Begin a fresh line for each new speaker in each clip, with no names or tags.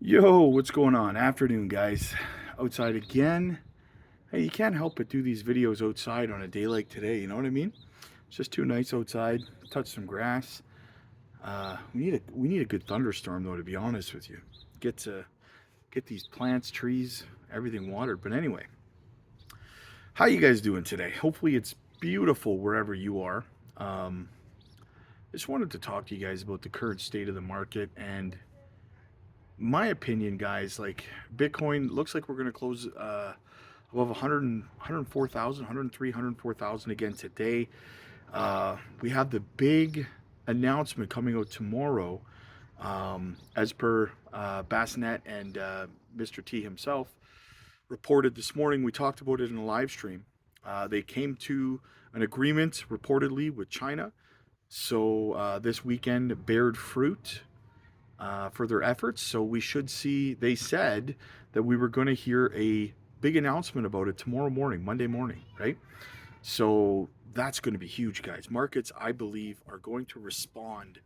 Yo, what's going on? Afternoon, guys. Outside again. Hey, you can't help but do these videos outside on a day like today, you know what I mean? It's just too nice outside. Touch some grass. We need a good thunderstorm though, to be honest with you. Get these plants, trees, everything watered. But anyway, how you guys doing today? Hopefully it's beautiful wherever you are. Um, just wanted to talk to you guys about the current state of the market and my opinion, guys. Like Bitcoin looks like we're going to close above 100, 104,000, 103, 104,000 again today. We have the big announcement coming out tomorrow, as per Bassnet and Mr. T himself reported this morning. We talked about it in a live stream. They came to an agreement reportedly with China. So this weekend bared fruit for their efforts. So we should see, they said that we were going to hear a big announcement about it tomorrow morning, Monday morning, right? So that's going to be huge, guys. Markets, I believe, are going to respond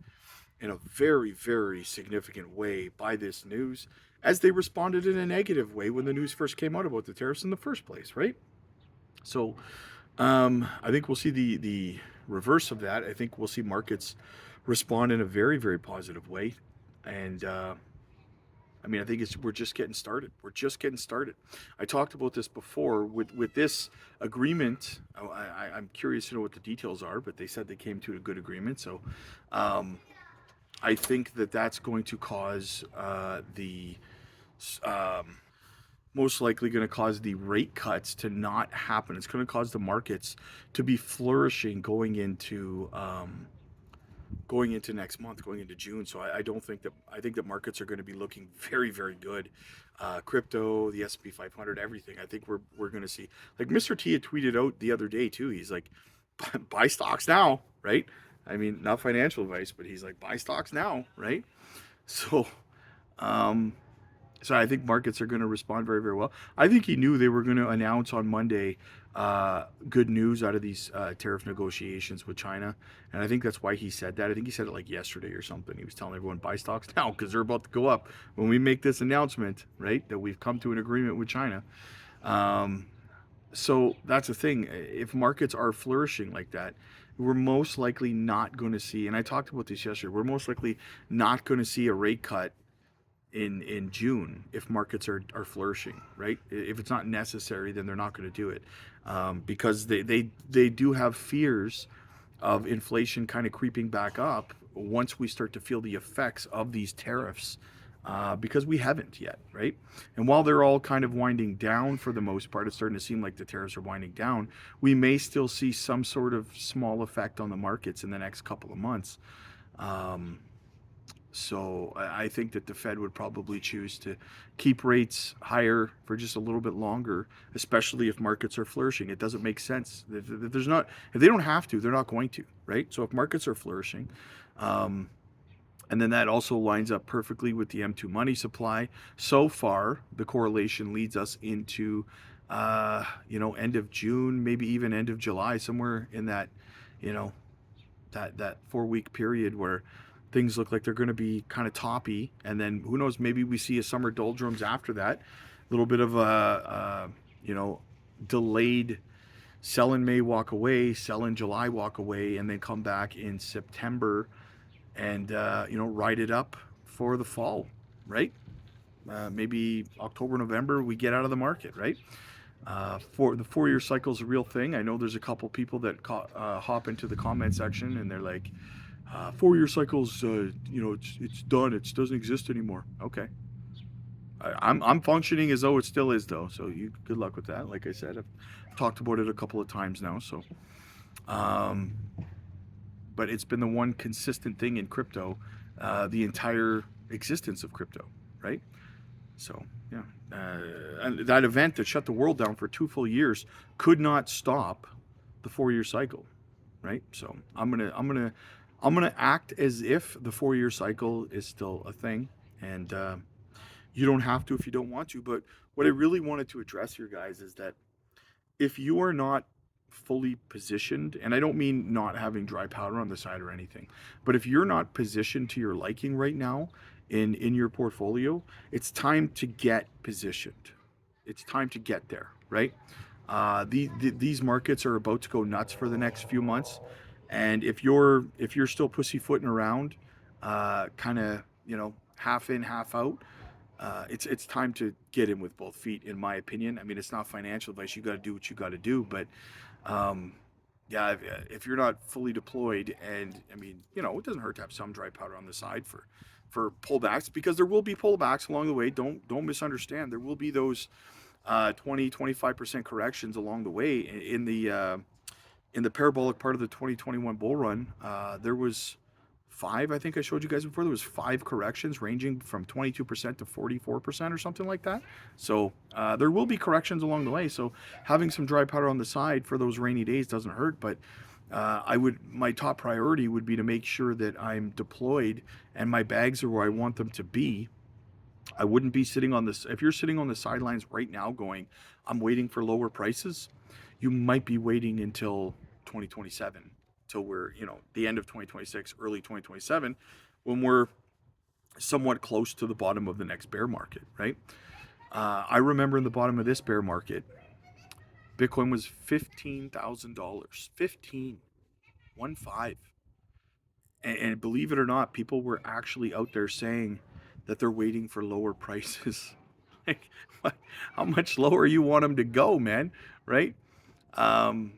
in a very, very significant way by this news, as they responded in a negative way when the news first came out about the tariffs in the first place, right? So I think we'll see the reverse of that. I think we'll see markets respond in a very, very positive way. And I mean, I think we're just getting started. We're just getting started. I talked about this before with this agreement. I'm curious to know what the details are, but they said they came to a good agreement. So um, I think that that's going to cause the um, most likely going to cause the rate cuts to not happen. It's going to cause the markets to be flourishing going into next month, going into June. So I don't think that I think that markets are going to be looking very, very good. Crypto, the S&P 500, everything. I think we're going to see. Like Mr. T had tweeted out the other day too. He's like, buy stocks now, right? I mean, not financial advice, but he's like, buy stocks now, right? So, um, so I think markets are going to respond very, very well. I think he knew they were going to announce on Monday good news out of these tariff negotiations with China, and I think that's why he said that. I think he said it like yesterday or something. He was telling everyone buy stocks now because they're about to go up when we make this announcement, right? That we've come to an agreement with China. Um, so that's the thing. If markets are flourishing like that, we're most likely not going to see. And I talked about this yesterday. We're most likely not going to see a rate cut in June if markets are flourishing, right? If it's not necessary, then they're not going to do it, because they do have fears of inflation kind of creeping back up once we start to feel the effects of these tariffs, because we haven't yet, right? And while they're all kind of winding down for the most part, it's starting to seem like the tariffs are winding down. We may still see some sort of small effect on the markets in the next couple of months. Um, so I think that the Fed would probably choose to keep rates higher for just a little bit longer, especially if markets are flourishing. It doesn't make sense. If they don't have to, they're not going to, right? So if markets are flourishing, um, and then that also lines up perfectly with the M2 money supply. So far, the correlation leads us into, end of June, maybe even end of July, somewhere in that, you know, that 4 week period where things look like they're going to be kind of toppy, and then who knows, maybe we see a summer doldrums after that, a little bit of delayed sell in May, walk away, sell in July, walk away, and then come back in September and ride it up for the fall, right? Maybe October, November, we get out of the market, right? For the 4 year cycle is a real thing. I know there's a couple people that hop into the comment section and they're like, 4 year cycles, it's done. It doesn't exist anymore. Okay. I'm functioning as though it still is though. So good luck with that. Like I said, I've talked about it a couple of times now. So, um, but it's been the one consistent thing in crypto, the entire existence of crypto, right? So yeah, and that event that shut the world down for 2 full years could not stop the 4 year cycle, right? So I'm gonna act as if the 4 year cycle is still a thing, and you don't have to if you don't want to. But what I really wanted to address here, guys, is that if you are not fully positioned, and I don't mean not having dry powder on the side or anything, but if you're not positioned to your liking right now, in your portfolio, it's time to get positioned. It's time to get there, right? These markets are about to go nuts for the next few months, and if you're still pussyfooting around, kind of half in, half out, it's time to get in with both feet, in my opinion. I mean, it's not financial advice. You got to do what you got to do, but um, yeah, if you're not fully deployed, and I mean, it doesn't hurt to have some dry powder on the side for pullbacks, because there will be pullbacks along the way. Don't misunderstand. There will be those 20-25% corrections along the way in the parabolic part of the 2021 bull run. There was five, I think I showed you guys before. There was five corrections ranging from 22% to 44% or something like that. So there will be corrections along the way. So having some dry powder on the side for those rainy days doesn't hurt. But my top priority would be to make sure that I'm deployed and my bags are where I want them to be. I wouldn't be sitting on this. If you're sitting on the sidelines right now going, I'm waiting for lower prices, you might be waiting until 2027, till we're, the end of 2026, early 2027, when we're somewhat close to the bottom of the next bear market, right? I remember in the bottom of this bear market, Bitcoin was $15,000. 15, 1 5. And believe it or not, people were actually out there saying that they're waiting for lower prices. Like, how much lower you want them to go, man? Right? Um,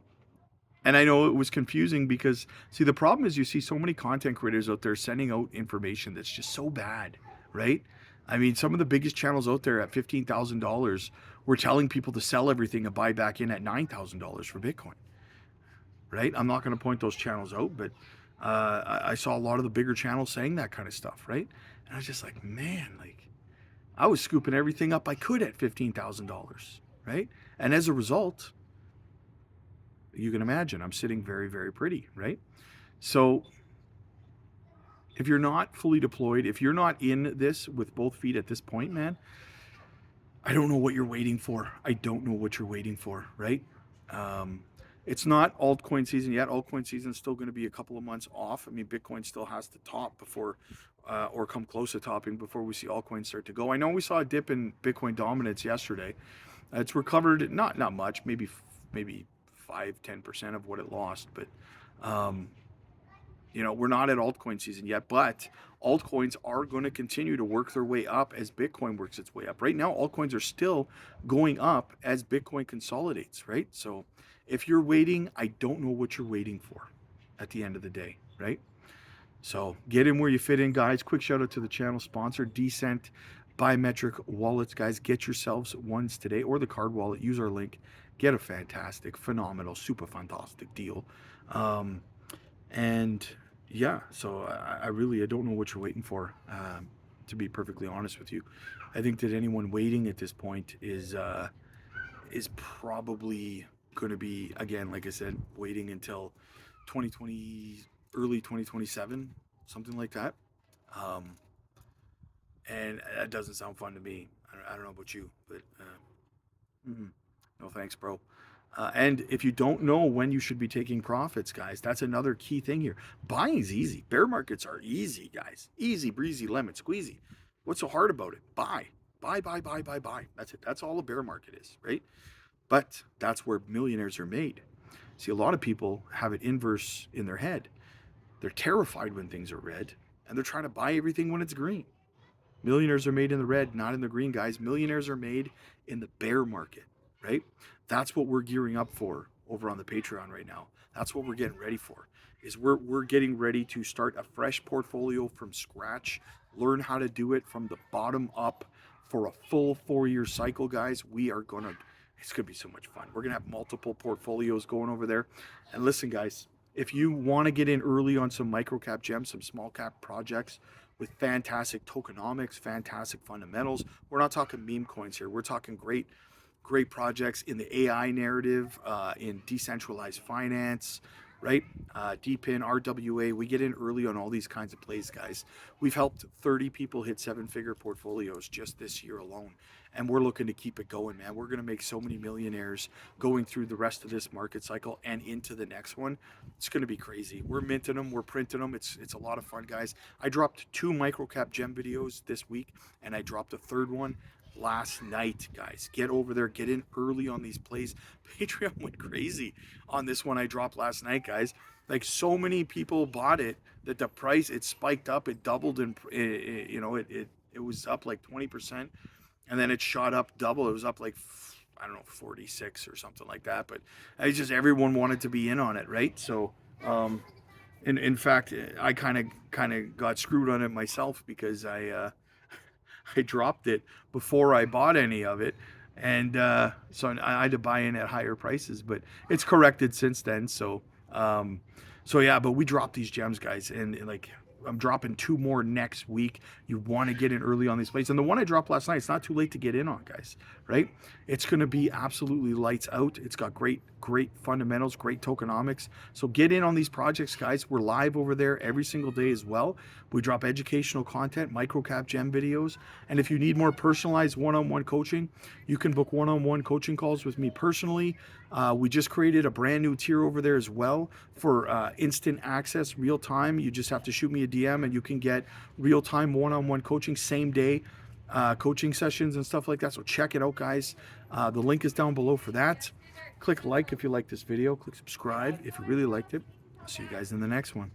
and I know it was confusing because, see, the problem is you see so many content creators out there sending out information that's just so bad, right? I mean, some of the biggest channels out there at $15,000 were telling people to sell everything and buy back in at $9,000 for Bitcoin, right? I'm not going to point those channels out, but I saw a lot of the bigger channels saying that kind of stuff, right? And I was just like, man, like, I was scooping everything up I could at $15,000, right? And as a result, you can imagine I'm sitting very, very pretty, right? So if you're not fully deployed, if you're not in this with both feet at this point, man, I don't know what you're waiting for. I don't know what you're waiting for, right? It's not altcoin season yet. Altcoin season is still going to be a couple of months off. I mean, Bitcoin still has to top before, or come close to topping before we see altcoins start to go. I know we saw a dip in Bitcoin dominance yesterday. It's recovered, not much, maybe 5-10% of what it lost, but we're not at altcoin season yet, but altcoins are going to continue to work their way up as Bitcoin works its way up. Right now, altcoins are still going up as Bitcoin consolidates, right? So if you're waiting, I don't know what you're waiting for at the end of the day, right? So get in where you fit in, guys. Quick shout out to the channel sponsor, Decent Biometric Wallets, guys. Get yourselves ones today, or the card wallet. Use our link. Get a fantastic, phenomenal, super fantastic deal. And yeah, so I don't know what you're waiting for, to be perfectly honest with you. I think that anyone waiting at this point is probably going to be, again, like I said, waiting until 2020, early 2027, something like that. And that doesn't sound fun to me. I don't know about you, but no thanks, bro. And if you don't know when you should be taking profits, guys, that's another key thing here. Buying is easy. Bear markets are easy, guys. Easy breezy, lemon squeezy. What's so hard about it? Buy. Buy, buy, buy, buy, buy. That's it. That's all a bear market is, right? But that's where millionaires are made. See, a lot of people have it inverse in their head. They're terrified when things are red, and they're trying to buy everything when it's green. Millionaires are made in the red, not in the green, guys. Millionaires are made in the bear market, right? That's what we're gearing up for over on the Patreon right now. That's what we're getting ready for. Is we're getting ready to start a fresh portfolio from scratch, learn how to do it from the bottom up for a full 4-year cycle, guys. It's gonna be so much fun. We're gonna have multiple portfolios going over there. And listen, guys, if you want to get in early on some micro cap gems, some small cap projects with fantastic tokenomics, fantastic fundamentals, we're not talking meme coins here. We're talking great projects in the AI narrative, in decentralized finance, right? Deep in RWA, we get in early on all these kinds of plays, guys. We've helped 30 people hit 7-figure portfolios just this year alone, and we're looking to keep it going, man. We're going to make so many millionaires going through the rest of this market cycle and into the next one. It's going to be crazy. We're minting them, we're printing them. It's a lot of fun, guys. I dropped 2 microcap gem videos this week, and I dropped a third one last night, guys. Get over there, get in early on these plays. Patreon went crazy on this one I dropped last night, guys. Like, so many people bought it that the price, it spiked up, it doubled, and it was up like 20%, and then it shot up double. It was up like, I don't know, 46 or something like that. But it's just everyone wanted to be in on it, right? So in fact, I kind of got screwed on it myself, because I dropped it before I bought any of it, and so I had to buy in at higher prices. But it's corrected since then. So yeah, but we dropped these gems, guys, and like, I'm dropping 2 more next week. You want to get in early on these plays. And the one I dropped last night, it's not too late to get in on, guys, right? It's going to be absolutely lights out. It's got great fundamentals, great tokenomics. So get in on these projects, guys. We're live over there every single day as well. We drop educational content, microcap gem videos. And if you need more personalized one-on-one coaching, you can book one-on-one coaching calls with me personally. We just created a brand new tier over there as well for instant access, real time. You just have to shoot me a DM and you can get real time one-on-one coaching, same day coaching sessions and stuff like that. So check it out, guys. The link is down below for that. Click like if you like this video. Click subscribe if you really liked it. I'll see you guys in the next one.